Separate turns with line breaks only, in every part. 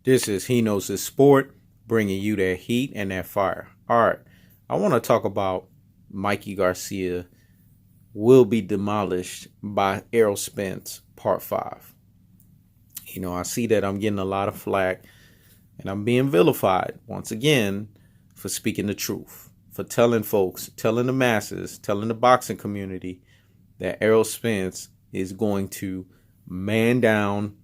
This is He Knows His Sport, bringing you that heat and that fire. All right, I want to talk about Mikey Garcia will be demolished by Errol Spence, part 5. I see that I'm getting a lot of flack and I'm being vilified once again for speaking the truth, for telling folks, telling the masses, telling the boxing community that Errol Spence is going to man down,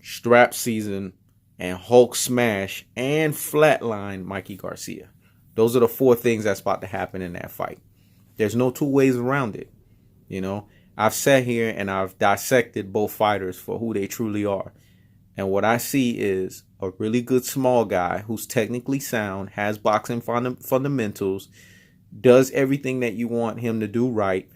strap season, and Hulk smash and flatline Mikey Garcia. Those are the 4 things that's about to happen in that fight. There's no 2 ways around it. I've sat here and I've dissected both fighters for who they truly are. And what I see is a really good small guy who's technically sound, has boxing fundamentals, does everything that you want him to do right,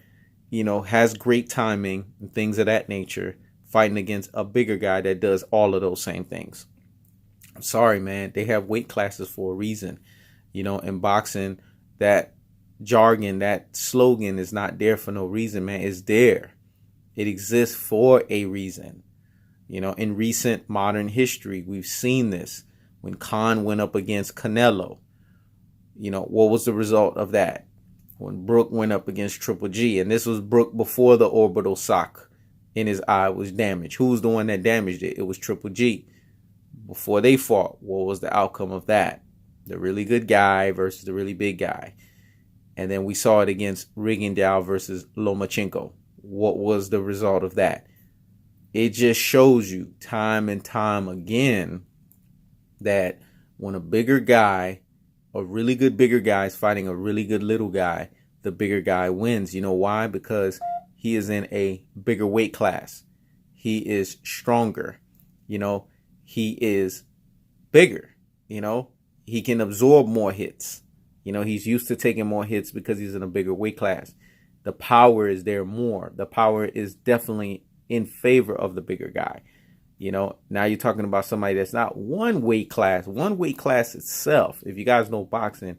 has great timing and things of that nature, fighting against a bigger guy that does all of those same things. I'm sorry, man. They have weight classes for a reason. In boxing, that jargon, that slogan is not there for no reason, man. It's there. It exists for a reason. In recent modern history, we've seen this. When Khan went up against Canelo, what was the result of that? When Brook went up against Triple G, and this was Brook before the orbital sock in his eye was damaged. Who was the one that damaged it? It was Triple G. Before they fought, what was the outcome of that? The really good guy versus the really big guy. And then we saw it against Rigondeaux versus Lomachenko. What was the result of that? It just shows you time and time again that when a bigger guy, a really good bigger guy is fighting a really good little guy, the bigger guy wins. You know why? Because he is in a bigger weight class. He is stronger. He is bigger. He can absorb more hits. He's used to taking more hits because he's in a bigger weight class. The power is there more. The power is definitely in favor of the bigger guy. Now you're talking about somebody that's not one weight class. One weight class itself, if you guys know boxing,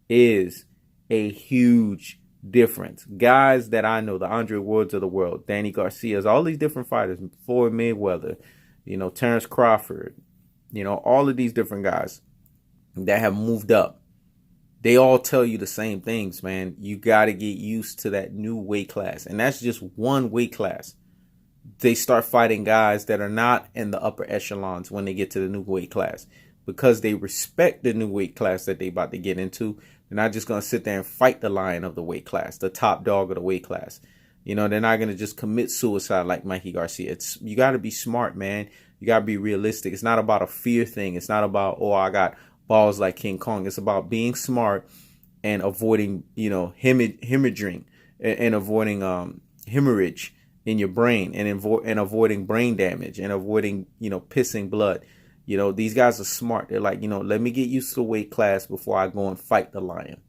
is a huge difference. Guys that I know, the Andre Wards of the world, Danny Garcias, all these different fighters, Floyd Mayweather, Terrence Crawford, all of these different guys that have moved up. They all tell you the same things, man. You got to get used to that new weight class. And that's just one weight class. They start fighting guys that are not in the upper echelons when they get to the new weight class, because they respect the new weight class that they about to get into. They're not just going to sit there and fight the lion of the weight class, the top dog of the weight class. They're not going to just commit suicide like Mikey Garcia. You got to be smart, man. You got to be realistic. It's not about a fear thing. It's not about, I got balls like King Kong. It's about being smart and avoiding, hemorrhaging and avoiding hemorrhage in your brain and avoiding brain damage and avoiding, pissing blood. These guys are smart. They're like, let me get used to the weight class before I go and fight the lion.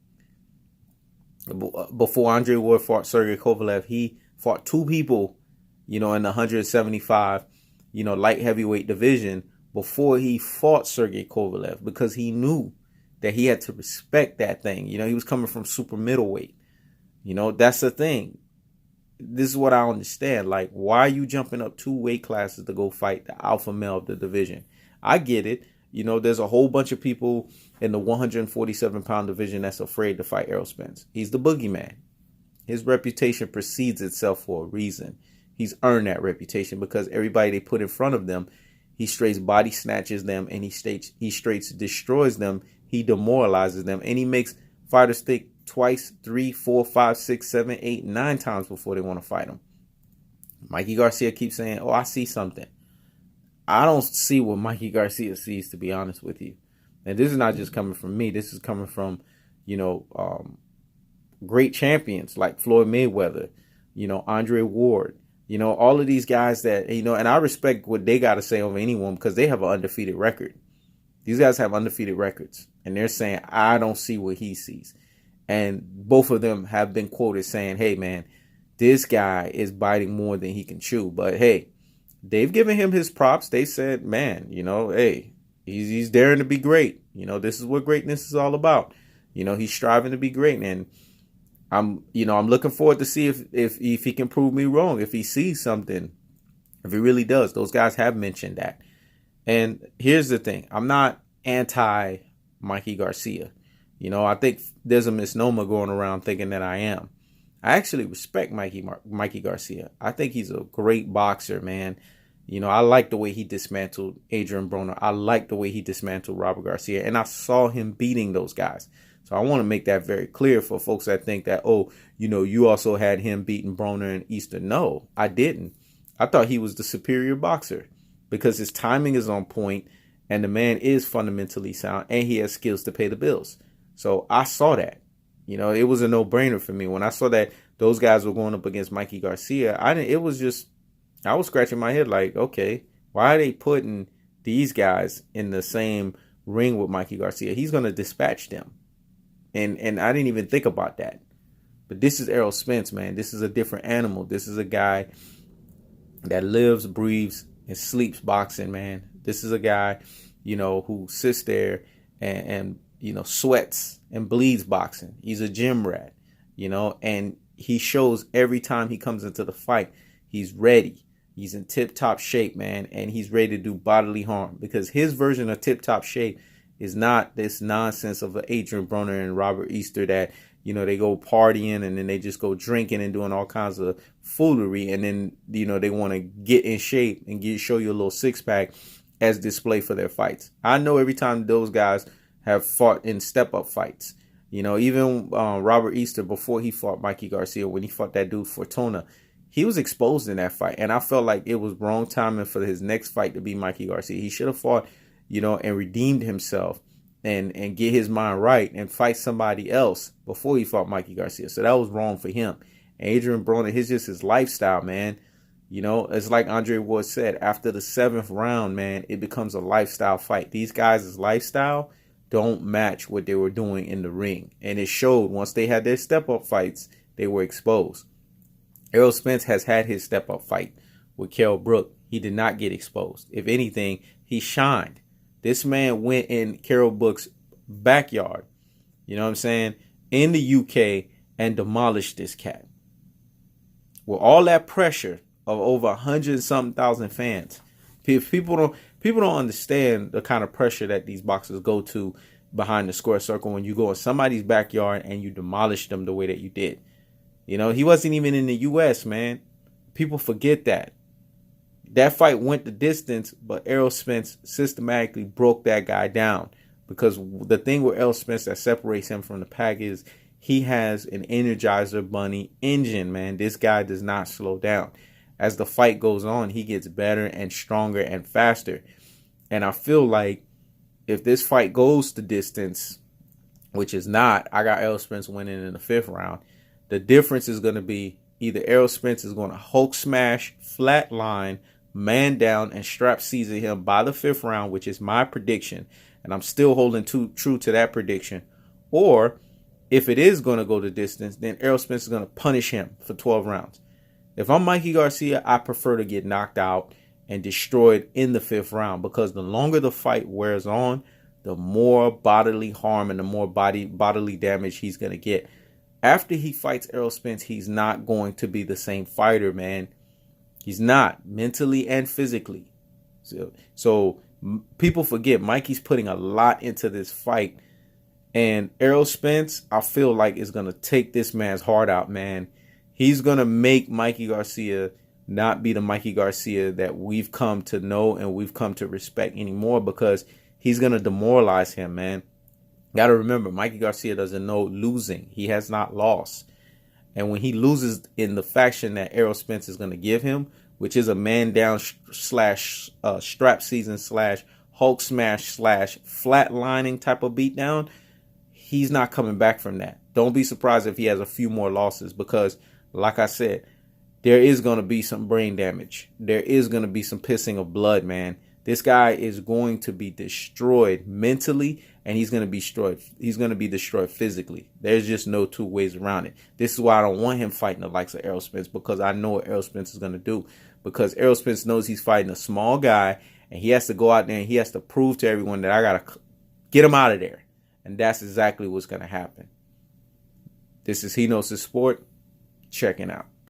Before Andre Ward fought Sergey Kovalev, he fought 2 people, in the 175, light heavyweight division before he fought Sergey Kovalev, because he knew that he had to respect that thing. He was coming from super middleweight. That's the thing. This is what I understand. Like, why are you jumping up 2 weight classes to go fight the alpha male of the division? I get it. There's a whole bunch of people in the 147-pound division that's afraid to fight Errol Spence. He's the boogeyman. His reputation precedes itself for a reason. He's earned that reputation because everybody they put in front of them, he straight body snatches them, and he straight destroys them. He demoralizes them, and he makes fighters think twice, 3, 4, 5, 6, 7, 8, 9 times before they want to fight him. Mikey Garcia keeps saying, I see something. I don't see what Mikey Garcia sees, to be honest with you. And this is not just coming from me. This is coming from, great champions like Floyd Mayweather, Andre Ward, all of these guys that, and I respect what they got to say over anyone because they have an undefeated record. These guys have undefeated records, and they're saying, I don't see what he sees. And both of them have been quoted saying, hey, man, this guy is biting more than he can chew. But, hey, they've given him his props. They said, man, hey, he's daring to be great. This is what greatness is all about. He's striving to be great. And I'm looking forward to see if he can prove me wrong, if he sees something, if he really does. Those guys have mentioned that. And here's the thing. I'm not anti Mikey Garcia. I think there's a misnomer going around thinking that I am. I actually respect Mikey Garcia. I think he's a great boxer, man. I like the way he dismantled Adrian Broner. I like the way he dismantled Robert Garcia. And I saw him beating those guys. So I want to make that very clear for folks that think that, oh, you also had him beating Broner and Easter. No, I didn't. I thought he was the superior boxer because his timing is on point and the man is fundamentally sound and he has skills to pay the bills. So I saw that. It was a no-brainer for me. When I saw that those guys were going up against Mikey Garcia, I was scratching my head like, okay, why are they putting these guys in the same ring with Mikey Garcia? He's going to dispatch them. And I didn't even think about that. But this is Errol Spence, man. This is a different animal. This is a guy that lives, breathes, and sleeps boxing, man. This is a guy, who sits there and sweats and bleeds boxing. He's a gym rat, and he shows every time he comes into the fight, he's ready. He's in tip-top shape, man, and he's ready to do bodily harm because his version of tip-top shape is not this nonsense of Adrian Broner and Robert Easter that, they go partying and then they just go drinking and doing all kinds of foolery. And then, they want to get in shape and show you a little six-pack as display for their fights. I know every time those guys have fought in step-up fights, even Robert Easter before he fought Mikey Garcia, when he fought that dude Fortuna, he was exposed in that fight. And I felt like it was wrong timing for his next fight to be Mikey Garcia. He should have fought, and redeemed himself and get his mind right and fight somebody else before he fought Mikey Garcia. So that was wrong for him. And Adrian Broner, his lifestyle, man. It's like Andre Ward said, after the 7th round, man, it becomes a lifestyle fight. These guys' lifestyle don't match what they were doing in the ring. And it showed once they had their step-up fights, they were exposed. Errol Spence has had his step-up fight with Kell Brook. He did not get exposed. If anything, he shined. This man went in Carol Brook's backyard, in the UK and demolished this cat. With all that pressure of over 100-something thousand fans, people don't understand the kind of pressure that these boxers go to behind the square circle when you go in somebody's backyard and you demolish them the way that you did. He wasn't even in the US, man. People forget that. That fight went the distance, but Errol Spence systematically broke that guy down. Because the thing with Errol Spence that separates him from the pack is he has an Energizer Bunny engine, man. This guy does not slow down. As the fight goes on, he gets better and stronger and faster. And I feel like if this fight goes the distance, which is not, I got Errol Spence winning in the 5th round. The difference is going to be either Errol Spence is going to Hulk smash, flatline, man down, and strap season him by the 5th round, which is my prediction. And I'm still holding true to that prediction. Or if it is going to go the distance, then Errol Spence is going to punish him for 12 rounds. If I'm Mikey Garcia, I prefer to get knocked out and destroyed in the 5th round, because the longer the fight wears on, the more bodily harm and the more bodily damage he's going to get. After he fights Errol Spence, he's not going to be the same fighter, man. He's not, mentally and physically. So people forget Mikey's putting a lot into this fight. And Errol Spence, I feel like, is going to take this man's heart out, man. He's going to make Mikey Garcia not be the Mikey Garcia that we've come to know and we've come to respect anymore, because he's going to demoralize him, man. Got to remember, Mikey Garcia doesn't know losing. He has not lost. And when he loses in the faction that Errol Spence is going to give him, which is a man down slash strap season slash Hulk smash slash flatlining type of beatdown, he's not coming back from that. Don't be surprised if he has a few more losses, because like I said, there is going to be some brain damage. There is going to be some pissing of blood, man. This guy is going to be destroyed mentally, and he's going to be destroyed. He's going to be destroyed physically. There's just no two ways around it. This is why I don't want him fighting the likes of Errol Spence, because I know what Errol Spence is going to do. Because Errol Spence knows he's fighting a small guy, and he has to go out there and he has to prove to everyone that I got to get him out of there. And that's exactly what's going to happen. This is He Knows His Sport. Checking out.